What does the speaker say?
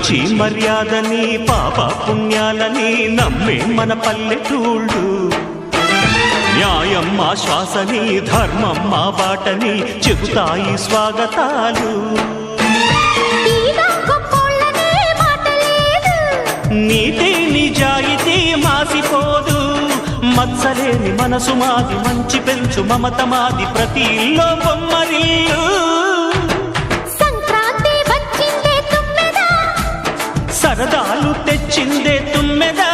మంచి మర్యాదని పాప పుణ్యాలని నమ్మే మన పల్లెటూళ్ళు న్యాయం మా శ్వాసని ధర్మం మా బాటని చెబుతాయి స్వాగతాలు నీతి నిజాయితీ మాసిపోదు మత్సలేని మనసు మాది మంచి పెంచు మమత మాది ప్రతి ఇల్లో బొమ్మరిల్లు సంక్రాంతి వచ్చిందే తుమ్మెద సరదాలు తెచ్చిందే తుమ్మెదా